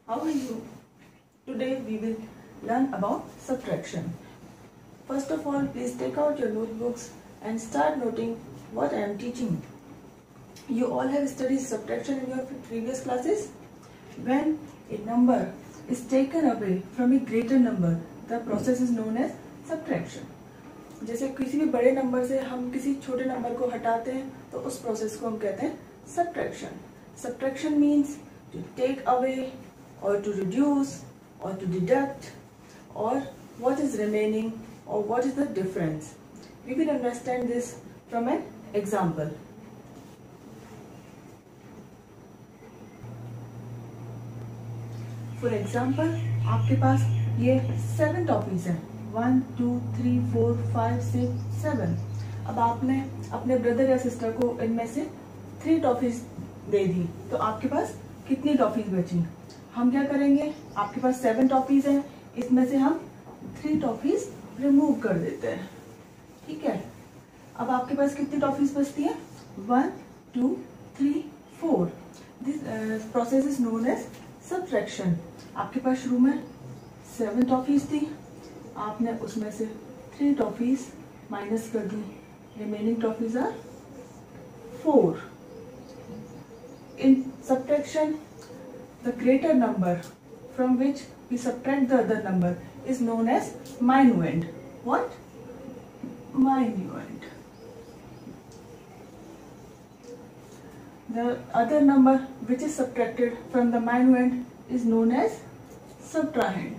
How are you? Today we will learn about subtraction. First of all, please take out your notebooks and start noting what I am teaching. You all have studied subtraction in your previous classes. When a number is taken away from a greater number, the process is known as subtraction. जैसे किसी भी बड़े number से हम किसी छोटे number को हटाते हैं तो उस प्रोसेस को हम कहते हैं subtraction. Subtraction means to take away or to reduce or to deduct or what is remaining or what is the difference. We will understand this from an example. For example, आपके पास ये 7 toffees हैं 1, 2, 3, 4, 5, 6, 7. अब आपने अपने brother या sister को इनमें से 3 टॉफीज दे दी तो आपके पास कितनी टॉफीज बची? हम क्या करेंगे, आपके पास 7 टॉफीज हैं, इसमें से हम 3 टॉफीज रिमूव कर देते हैं. ठीक है, अब आपके पास कितनी टॉफीज बचती है? 1, 2, 3, 4. This process is known as subtraction. आपके पास शुरू में 7 टॉफीज थी, आपने उसमें से 3 टॉफीज माइनस कर दी, remaining toffees are 4. In subtraction, the greater number from which we subtract the other number is known as minuend. What? Minuend. The other number which is subtracted from the minuend is known as subtrahend.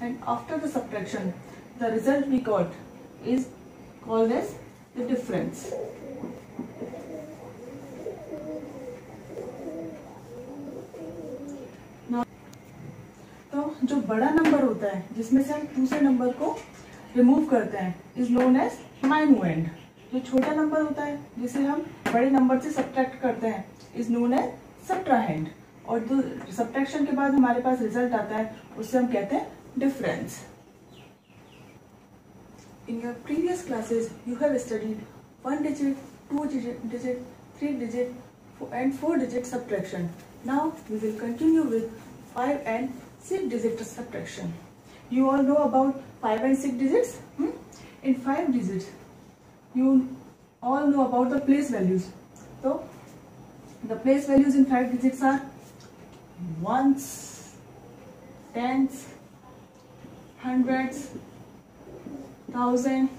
And after the subtraction, the result we got is called as the difference. Now, तो जो बड़ा number होता है जिसमें से हम दूसरे number को रिमूव करते हैं इज नोन एज minuend. जो छोटा नंबर होता है जिसे हम बड़े नंबर से सब्ट्रैक्ट करते हैं इज नोन एज subtrahend. और जो सब्ट्रैक्शन के बाद हमारे पास रिजल्ट आता है उससे हम कहते हैं difference. In your previous classes, you have studied 1 digit, 2 digit, 3 digit, and 4 digit subtraction. Now we will continue with 5 and 6 digit subtraction. You all know about 5 and 6 digits? In 5 digits, you all know about the place values. So the place values in 5 digits are ones, tens, hundreds, thousand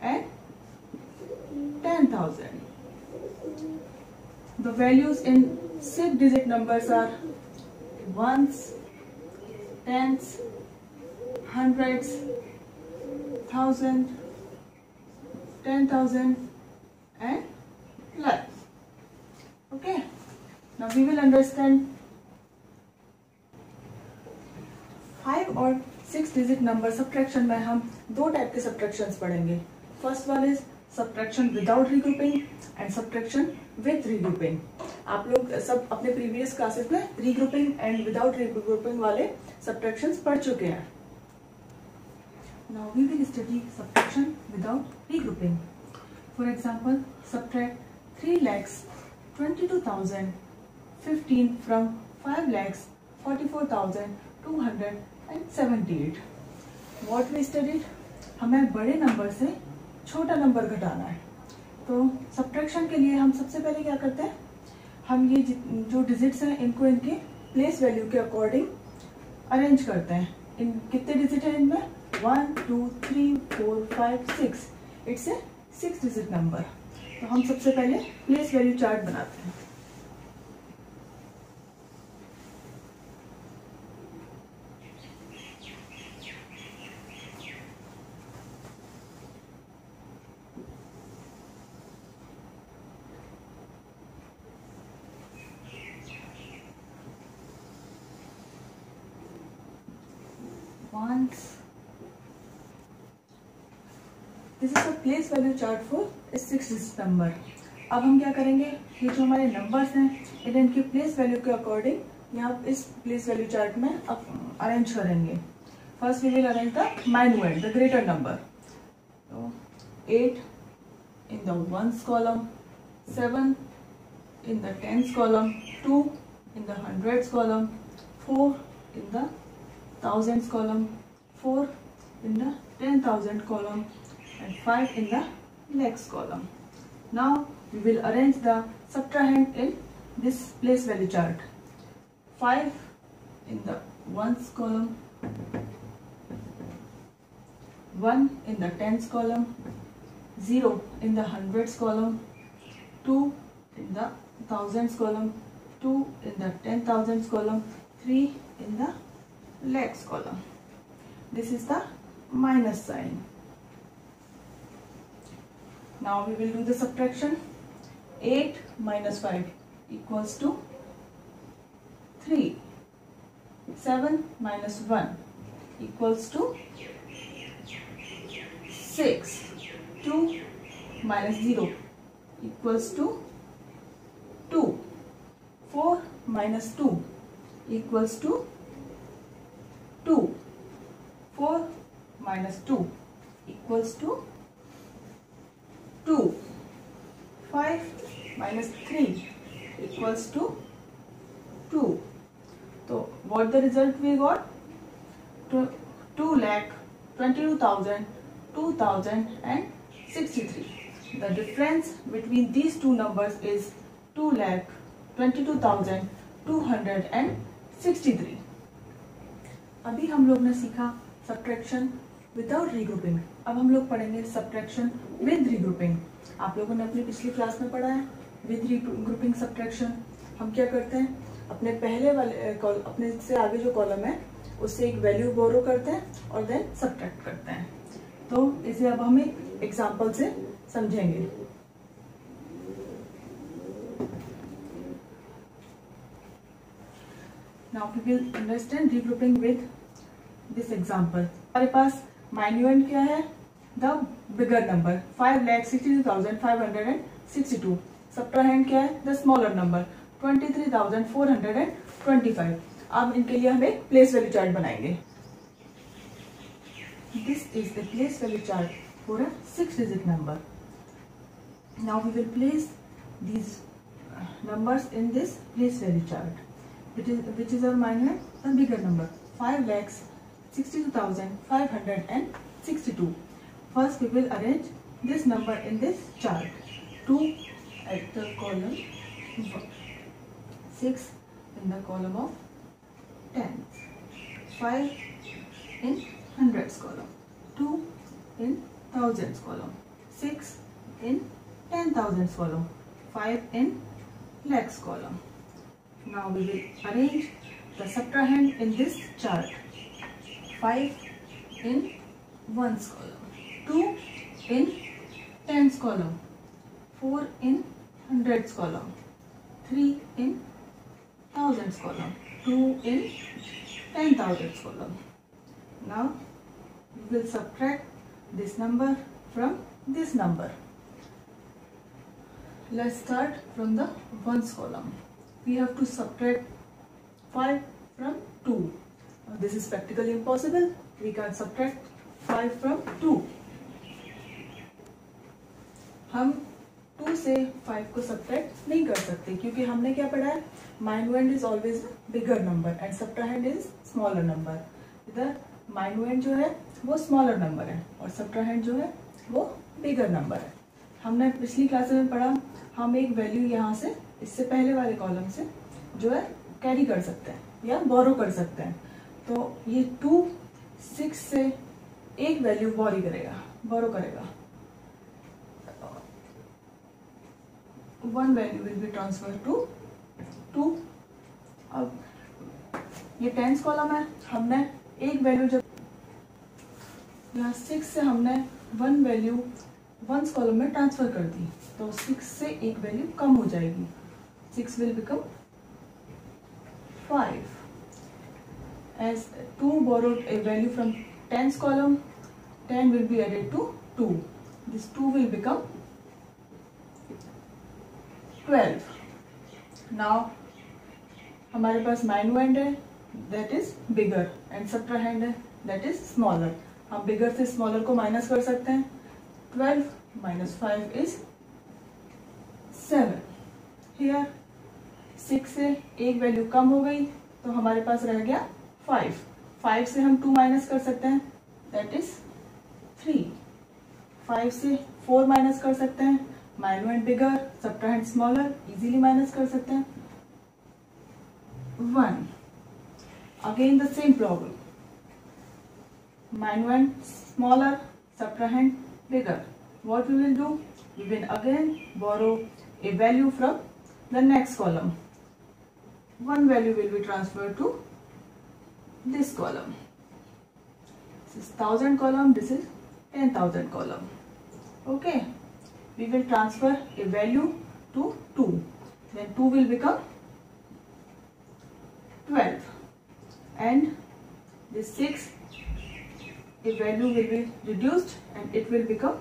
and 10,000. The values in 6 digit numbers are ones, tens, hundreds, thousand, 10,000 and lakhs. Okay, now we will understand 5 और 6 digit number subtraction में हम 2 type के subtractions पढ़ेंगे. First one is subtraction without regrouping and subtraction with regrouping. आप लोग सब अपने previous classes में रीग्रुपिंग एंड विदाउट रीग्रुपिंग वाले सब्ट्रैक्शंस पढ़ चुके हैं. Now we will study subtraction without regrouping. For example, subtract 3,22,015 from 5,44,278. What we studied? हमें बड़े नंबर से छोटा नंबर घटाना है. तो सब्ट्रैक्शन के लिए हम सबसे पहले क्या करते हैं, हम ये जो डिजिट्स हैं इनको इनके प्लेस वैल्यू के अकॉर्डिंग अरेंज करते हैं. इन कितने डिजिट हैं इनमें? 1, 2, 3, 4, 5, 6. It's a 6 digit number. तो हम सबसे पहले प्लेस वैल्यू चार्ट बनाते हैं. This is the place value chart for 6 digit number. अब हम क्या करेंगे, ये जो हमारे नंबर्स हैं इनके प्लेस वैल्यू के अकॉर्डिंग यहाँ इस प्लेस वैल्यू चार्ट में अरेंज करेंगे. First we will arrange the minuend, the greater number. So 8, in the ones column, 7 in the tens column, 2 in the hundreds column, 4 in the thousands column, 4 in the 10,000 column, and 5 in the lakhs column. Now we will arrange the subtrahend in this place value chart. 5 in the ones column, 1 in the tens column, 0 in the hundreds column, 2 in the thousands column, 2 in the 10,000s column, 3 in the lakhs column. This is the minus sign. Now we will do the subtraction. 8 minus 5 equals to 3. 7 minus 1 equals to 6. 2 minus 0 equals to 2. 4 minus 2 equals to 2. 4 minus 2 equals to 2. 5 minus 3 equals to 2. So what the result we got? 2,22,000, 2,063. The difference between these two numbers is 2,22,263. अभी हम लोग ने सीखा subtraction without regrouping. अब हम लोग पढ़ेंगे subtraction with regrouping. आप लोगों ने अपनी पिछली क्लास में पढ़ा है विद रीग्रुपिंग सब्ट्रैक्शन. हम क्या करते हैं, अपने पहले वाले अपने से आगे जो कॉलम है उससे एक वैल्यू बोरो करते हैं और देन सब्ट्रैक्ट करते हैं. तो इसे अब हम एक एग्जांपल से समझेंगे. Now we will understand regrouping with this example. हमारे पास माइन्यूएंड क्या है? The bigger number 5,62,562. सब्ट्राहेंड क्या है? The smaller number 23,425. अब इनके लिए हम एक प्लेस वैल्यू चार्ट बनाएंगे. This is the place value chart for a 6-digit number. Now we will place these numbers in this place value chart. Which is our minus the bigger number 5,62,562. First we will arrange this number in this chart. 2 at the column 6 in the column of tens, 5 in hundreds column, 2 in thousands column, 6 in 10,000s column, 5 in lakhs column. Now we will arrange the subtrahend in this chart. 5 in ones column, 2 in tens column, 4 in hundreds column, 3 in thousands column, 2 in 10,000s column. Now we will subtract this number from this number. Let's start from the ones column. We have to subtract 5 from 2. This is practically impossible. We can't subtract 5 from 2. हम 2 से 5 को subtract नहीं कर सकते क्योंकि हमने क्या पढ़ा है, minuend is always bigger number and subtrahend is smaller number. इधर minuend जो है वो smaller number है और subtrahend जो है वो bigger number है. हमने पिछली क्लास में पढ़ा हम एक वैल्यू यहाँ से इससे पहले वाले कॉलम से जो है कैरी कर सकते हैं या बोरो कर सकते हैं. तो ये 2 6 से एक वैल्यू बोरो करेगा. 1 value will be transfer to 2. अब ये टेंस कॉलम है, हमने एक वैल्यू जब यहाँ 6 से हमने 1 वैल्यू वंस कॉलम में ट्रांसफर कर दी तो 6 से एक वैल्यू कम हो जाएगी. 6 will become 5. As 2 borrowed a value from tens column, 10 will be added to 2. This 2 will become 12. Now हमारे पास minuend है that is bigger and subtrahend है that is smaller. हम bigger से smaller को माइनस कर सकते हैं. 12 minus 5 is 7. Here 6 से एक वैल्यू कम हो गई तो हमारे पास रह गया 5. 5 से हम 2 माइनस कर सकते हैं, दैट इज 3. 5 से 4 माइनस कर सकते हैं, minuend bigger subtrahend smaller, easily minus कर सकते हैं. 1. Again the same problem, minuend smaller subtrahend bigger. What we will do? We will again borrow a value from the next column. One value will be transferred to this column. This is 1000 column, this is 10,000 column. Okay. We will transfer a value to 2. Then 2 will become 12. And this 6, a value will be reduced and it will become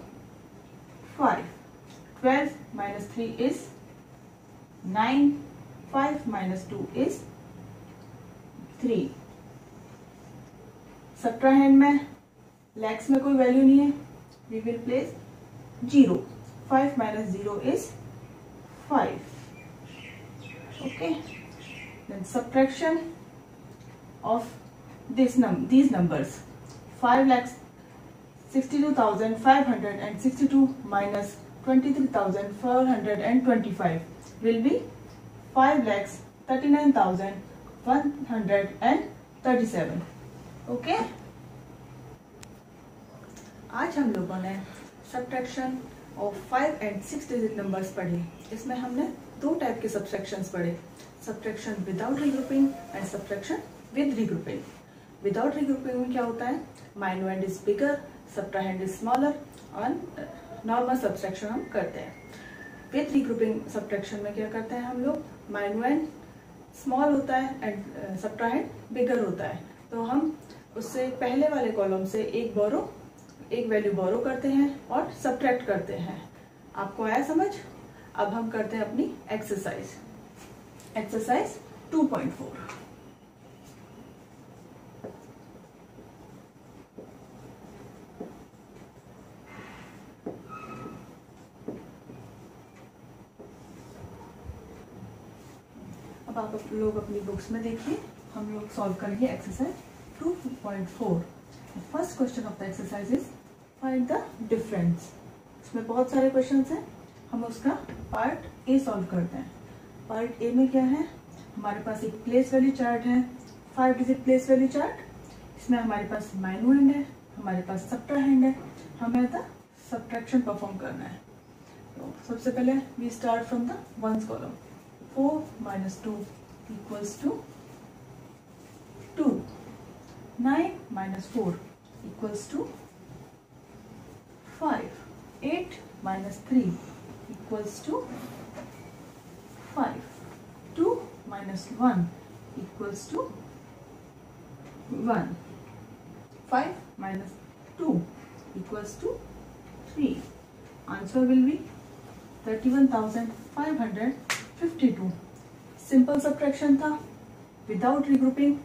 5. 12 minus 3 is 9. 5 minus 2 is 3. सबट्राहेंड में लैक्स में कोई value नहीं है, we will place 0. 5 minus 0 is 5. Okay. Then subtraction of these numbers. 5,62,562 minus 23,425 will be 5,39,137. Okay. आज हम लोगों ने subtraction of 5 and 6 digit numbers पढ़े. इसमें हमने दो टाइप के सब्ट्रैक्शंस पढ़े, subtraction without regrouping and subtraction with regrouping. Without regrouping में क्या होता है, minuend is bigger, subtrahend is smaller और नॉर्मल सब्ट्रैक्शन हम करते हैं. विद रीग्रुपिंग सब्ट्रैक्शन में क्या करते हैं हम लोग, माइन्यूएंड स्मॉल होता है एंड सबट्राहेंड बिगर होता है, तो हम उससे पहले वाले कॉलम से एक वैल्यू बोरो करते हैं और सब्ट्रैक्ट करते हैं. आपको आया समझ? अब हम करते हैं अपनी एक्सरसाइज 2.4. अब आप लोग अपनी बुक्स में देखिए, हम लोग सॉल्व करेंगे exercise 2.4. First question of the exercise is find the difference. इसमें बहुत सारे क्वेश्चंस हैं, हम उसका पार्ट ए सॉल्व करते हैं. पार्ट ए में क्या है, हमारे पास एक प्लेस वैल्यू चार्ट है, 5 डिजिट प्लेस वैल्यू चार्ट. इसमें हमारे पास माइन्यूएंड है, हमारे पास सबट्राहेंड है, हमें द सब्ट्रैक्शन परफॉर्म करना है. तो सबसे पहले we start from the ones column. 4 minus 2 equals to 2. 9 minus 4 equals to 5. 8 minus 3 equals to 5. 2 minus 1 equals to 1. 5 minus 2 equals to 3. Answer will be 31,552. Simple subtraction था, विदाउट रीग्रुपिंग,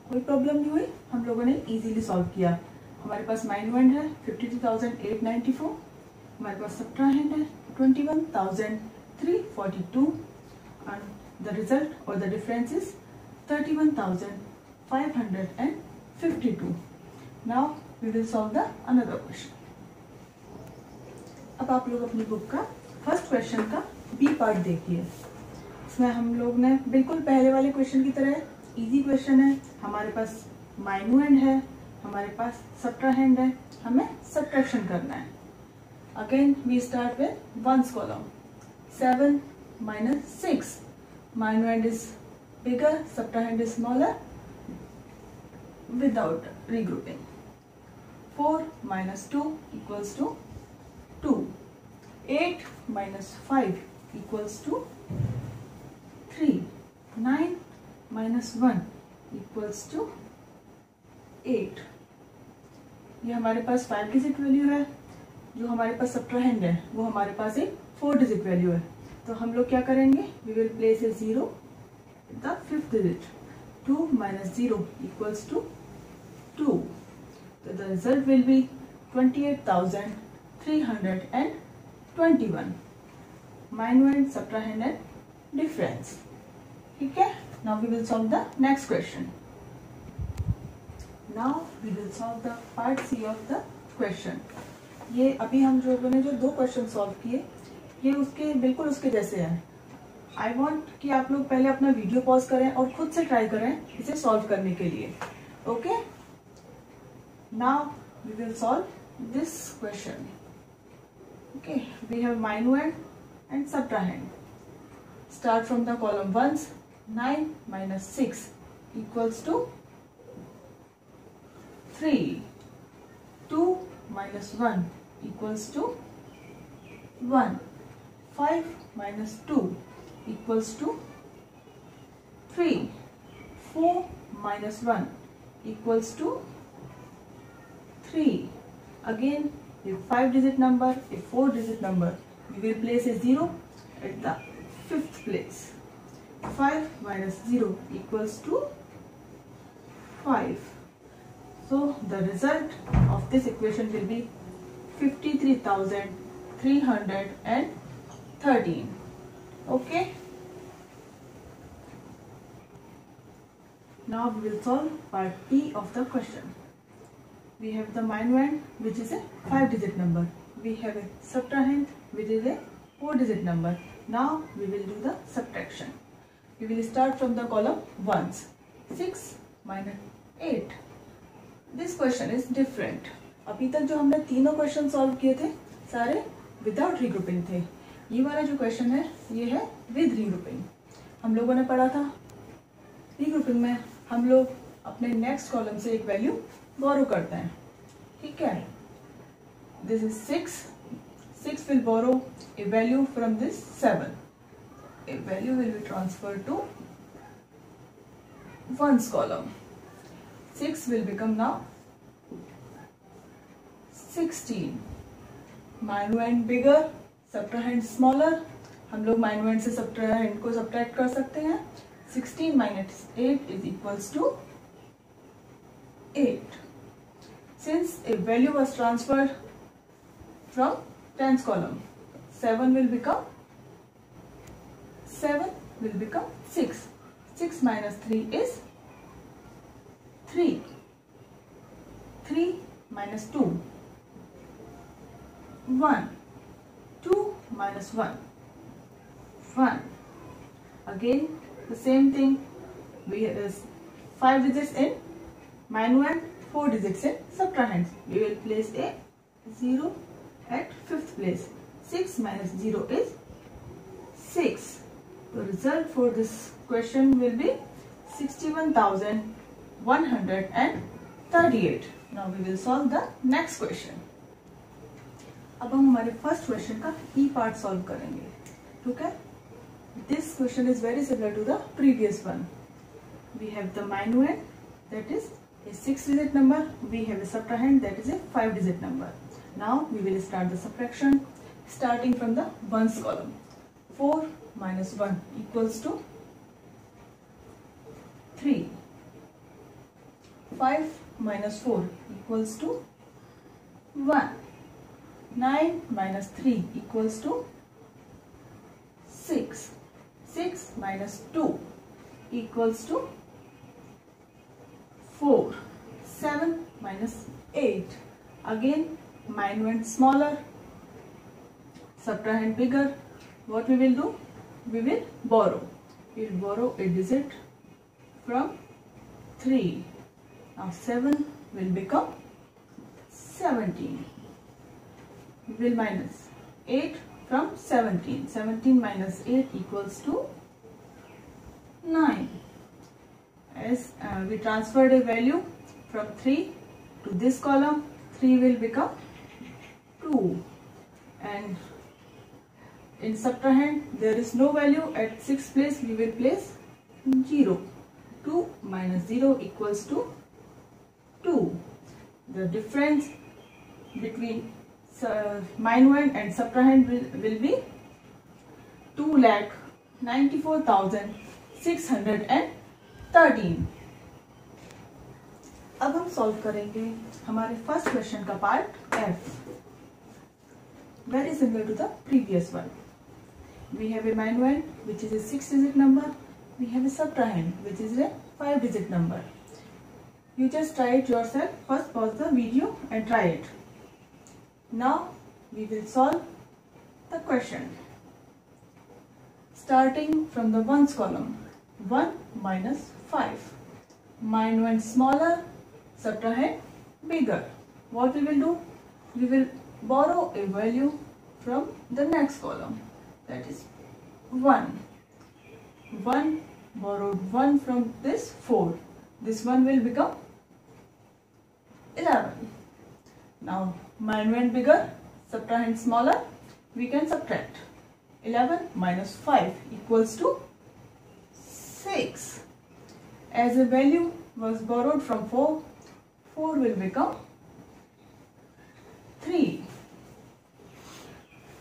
कोई problem नहीं हुई, हम लोगों ने इजीली सॉल्व किया. हमारे पास minuend है 52,894, हमारे पास सबट्राहेंड है 21,342 and the result or the difference is 31,552. Now we will solve the another question. अब आप लोग अपनी बुक का फर्स्ट क्वेश्चन का बी पार्ट देखिए. इसमें हम लोग ने बिल्कुल पहले वाले क्वेश्चन की तरह इजी क्वेश्चन है. हमारे पास माइन्यूएंड है, हमारे पास सबट्राहेंड है, हमें सब्ट्रैक्शन करना है. Again we start with ones column. 7 minus 6, minuend is bigger, subtrahend is smaller without regrouping. 4 minus 2 equals to 2. 8 minus 5 equals to 3. 9 minus 1 equals to 8. ये हमारे पास 5 डिजिट वैल्यू है. जो हमारे पास सबट्राहेंड है वो हमारे पास एक 4 डिजिट वैल्यू है. तो हम लोग क्या करेंगे, we will place a 0 the 5th digit. 2 minus 0 equals to 2. So the result will be 28,310. 21. Minuend, subtrahend and difference. ठीक है. Now we will solve the next question. Now we will solve the part C of the question. ये अभी हम लोगों ने जो 2 question solve किए, ये उसके बिल्कुल उसके जैसे हैं. आई वॉन्ट कि आप लोग पहले अपना वीडियो पॉज करें और खुद से ट्राई करें इसे सॉल्व करने के लिए. Okay. Now we will solve this question. Okay. We have minuend and subtrahend. Start from the column ones. 9 minus 6 equals to 3. 2 minus 1 equals to 1. 5 minus 2 equals to 3. 4 minus 1 equals to 3. Again, a 5-digit number, a 4-digit number. We will place a 0 at the 5th place. 5 minus 0 equals to 5. So the result of this equation will be 53,313. Okay. Now we will solve part B of the question. We have the minuend, which is a 5-digit number. We have a subtrahend, which is a 4-digit number. Now we will do the subtraction. We will start from the column ones. 6 minus 8. This question is different. अभी तक जो हमने तीनों question solve किए थे सारे without regrouping थे. ये वाला जो क्वेश्चन है ये है विद रीग्रुपिंग. हम लोगों ने पढ़ा था रीग्रुपिंग में हम लोग अपने नेक्स्ट कॉलम से एक वैल्यू बोरो करते हैं. ठीक है. This is 6. 6 will borrow a value from this 7. A value will be transferred to ones column. 6 will become now 16. minuend bigger, subtrahend smaller. हम लोग minuend से subtrahend को subtract कर सकते हैं. 16 minus 8 is equals to 8. Since a value was transferred from tens column, 7 will become 6. 6 minus 3 is 3. 3 minus 2, 1. 2 minus 1, 1. Again the same thing. We have 5 digits in minuend, 4 digits in subtrahend. We will place a 0 at 5th place. 6 minus 0 is 6. The result for this question will be 61,138. Now we will solve the next question. अब हम हमारे first question का ई part solve करेंगे. ठीक है. This question is very similar to the previous one. We have the minuend, that is a 6-digit number. We have a subtrahend, that is a 5-digit number. Now we will start the subtraction starting from the ones column. 4 minus 1 equals to 3. 5 minus 4 equals to 1. 9 minus 3 equals to 6. 6 minus 2 equals to 4. 7 minus 8. Again minuend smaller, subtrahend bigger. What we will do? We will borrow. We will borrow a digit from 3. Now 7 will become 17. We will minus 8 from 17. 17 minus 8 equals to 9. As we transferred a value from 3 to this column, 3 will become 2. And in subtrahend there is no value. At 6th place we will place 0. 2 minus 0 equals to 2. The difference between minuend and subtrahend will be 2,94,613. अब हम solve करेंगे हमारे first question का part F. very similar to the previous one. We have a minuend, which is a 6-digit number. We have a subtrahend, which is a 5-digit number. You just try it yourself. First pause the video and try it. Now we will solve the question. Starting from the ones column. 1 minus 5. Minuend smaller, subtrahend bigger. What we will do? We will borrow a value from the next column. That is 1. 1 borrowed 1 from this 4. This one will become 11. Now minuend bigger, subtrahend smaller. We can subtract. 11 minus 5 equals to 6. As a value was borrowed from 4, 4 will become 3.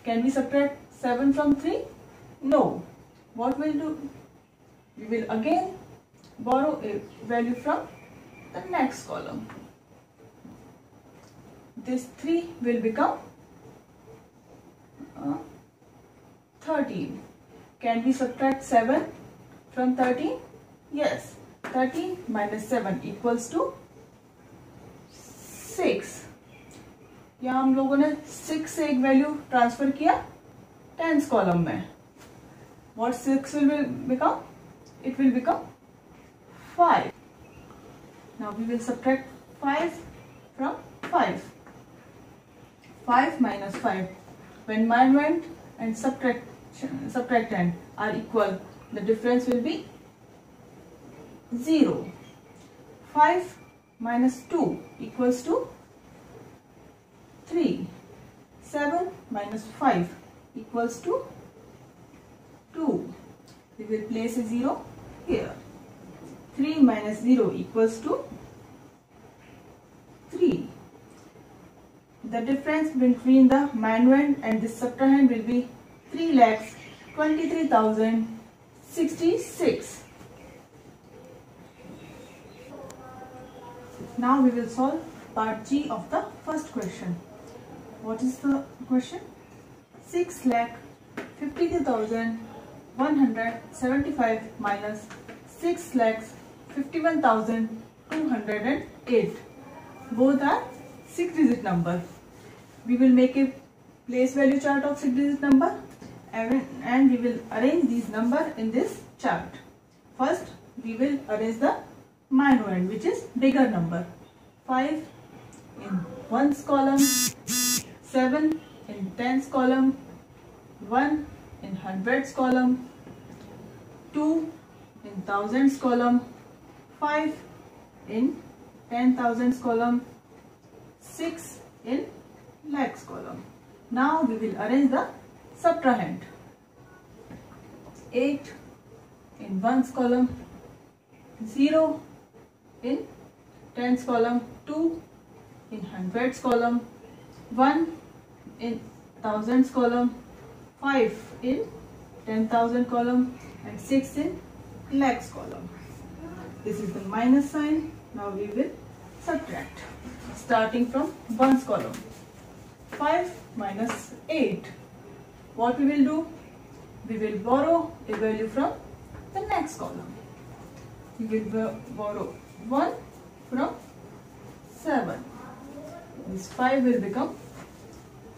Can we subtract 7 from 3? No. What we'll do? We will again borrow a value from the next column. This 3 will become 13. Can we subtract 7 from 13? Yes. 13 minus 7 equals to 6. यहाँ हम लोगों ने 6 से एक value transfer किया tens column में. What 6 will become? It will become 5. Now we will subtract 5 from 5. 5 minus 5. When minuend and subtractand are equal, the difference will be 0. 5 minus 2 equals to 3. 7 minus 5 equals to 2. We will place a 0 here. 3 minus 0 equals to 3. The difference between the minuend and the subtrahend will be 3,23,066. Now we will solve part G of the first question. What is the question? 6,52,175 minus 6,51,208. Both are 6-digit number. We will make a place value chart of 6-digit number and we will arrange these numbers in this chart. First, we will arrange the minuend, which is bigger number. 5 in ones column, 7 in tens column, 1 in hundreds column, 2 in thousands column, 5 in 10,000s column, 6 in lakhs column. Now we will arrange the subtrahend. 8 in ones column, 0 in tens column, 2 in hundreds column, 1 in thousands column, 5 in 10,000 column and 6 in lakhs column. This is the minus sign. Now we will subtract. Starting from ones column. 5 minus 8. What we will do? We will borrow a value from the next column. We will borrow 1 from 7. This 5 will become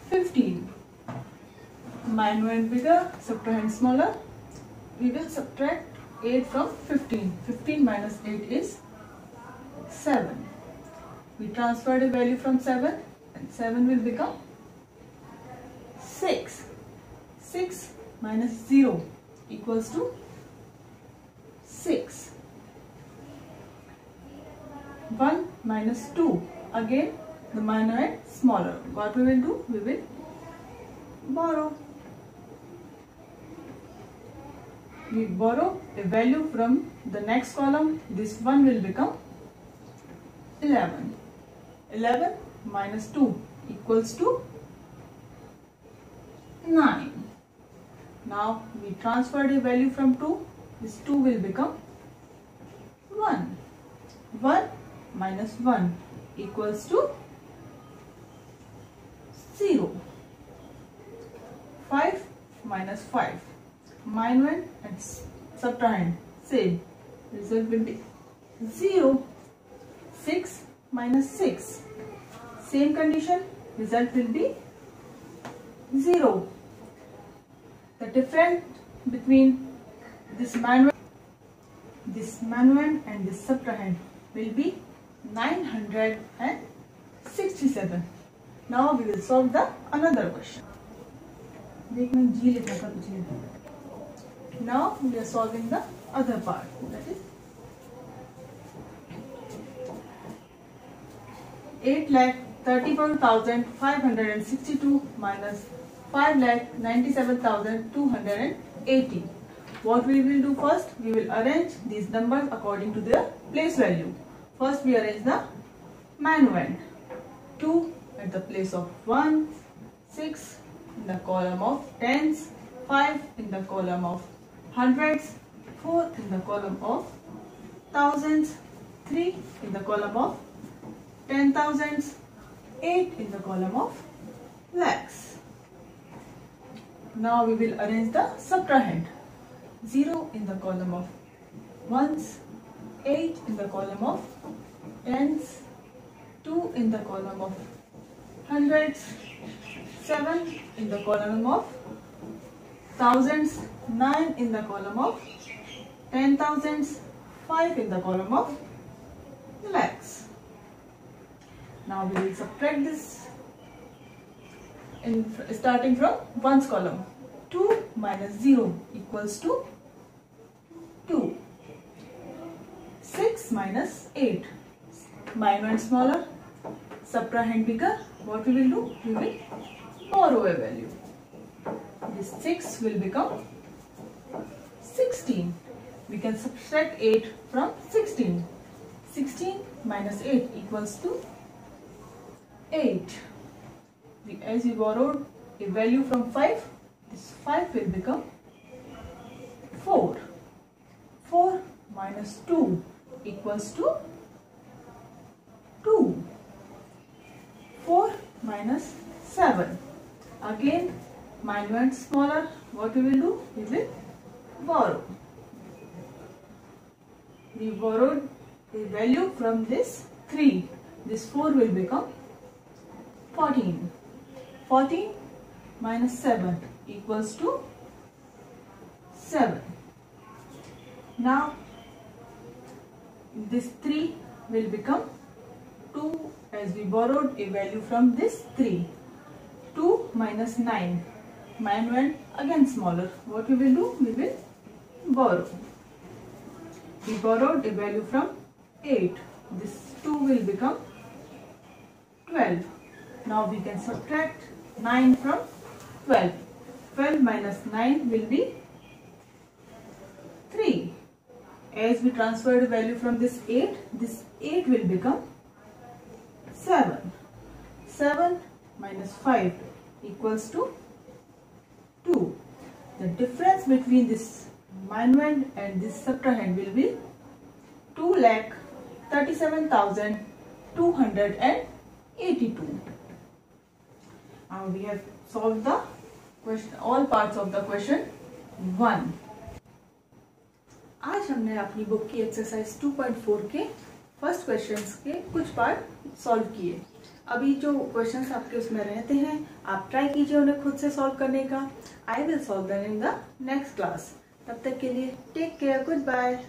15. Minuend bigger, subtrahend smaller. We will subtract 8 from 15. 15 minus 8 is 7. We transferred a value from 7 and 7 will become 6. 6 minus 0 equals to 6. 1 minus 2. Again the minuend smaller. What we will do? We will borrow. We borrow a value from the next column. This one will become 11. 11 minus 2 equals to 9. Now we transferred a value from 2. This 2 will become 1. 1 minus 1 equals to 0. minus 5. Minuend and subtrahend, same. Result will be 0. 6 minus 6. Same condition, result will be 0. The difference between this minuend and this subtrahend will be 967. Now we will solve the another question. देखना G लिखा था पिछले. Now we are solving the other part, that is 8,34,562 minus 5,97,280. What we will do first? We will arrange these numbers according to their place value. First we arrange the minuend. 2 at the place of 1, 6 in the column of tens, 5 in the column of hundreds, 4 in the column of thousands, 3 in the column of 10,000s, 8 in the column of lakhs. Now we will arrange the subtrahend. 0 in the column of ones, 8 in the column of tens, 2 in the column of hundreds, 7 in the column of thousands, 9 in the column of 10,000s, 5 in the column of lakhs. Now we will subtract this starting from ones column. 2 minus 0 equals to 2. 6 minus 8. Minuend smaller, subtrahend bigger. What we will do? We will borrow a value. This 6 will become 16. We can subtract 8 from 16. 16 minus 8 equals to 8. As we borrowed a value from 5, this 5 will become 4. 4 minus 2 equals to 2. 4 minus 7. Again, minuend smaller. What we will do? We will borrow. We borrowed a value from this 3. This 4 will become 14. 14 minus 7 equals to 7. Now this 3 will become 2 as we borrowed a value from this 3. 2 minus 9. Minuend again smaller. What we will do? We will borrow. We borrowed a value from 8. This 2 will become 12. Now we can subtract 9 from 12. 12 minus 9 will be 3. As we transferred a value from this 8 will become 7. 7 minus 5 equals to 2. The difference between this minuend and this subtrahend will be 2,37,282. Now we have solved the question, all parts of the question 1. आज हमने अपनी book की exercise 2.4 के first questions के कुछ part solve किए. अभी जो क्वेश्चंस आपके उसमें रहते हैं आप ट्राई कीजिए उन्हें खुद से सॉल्व करने का. I will solve them in the next class. तब तक के लिए टेक केयर, गुड बाय.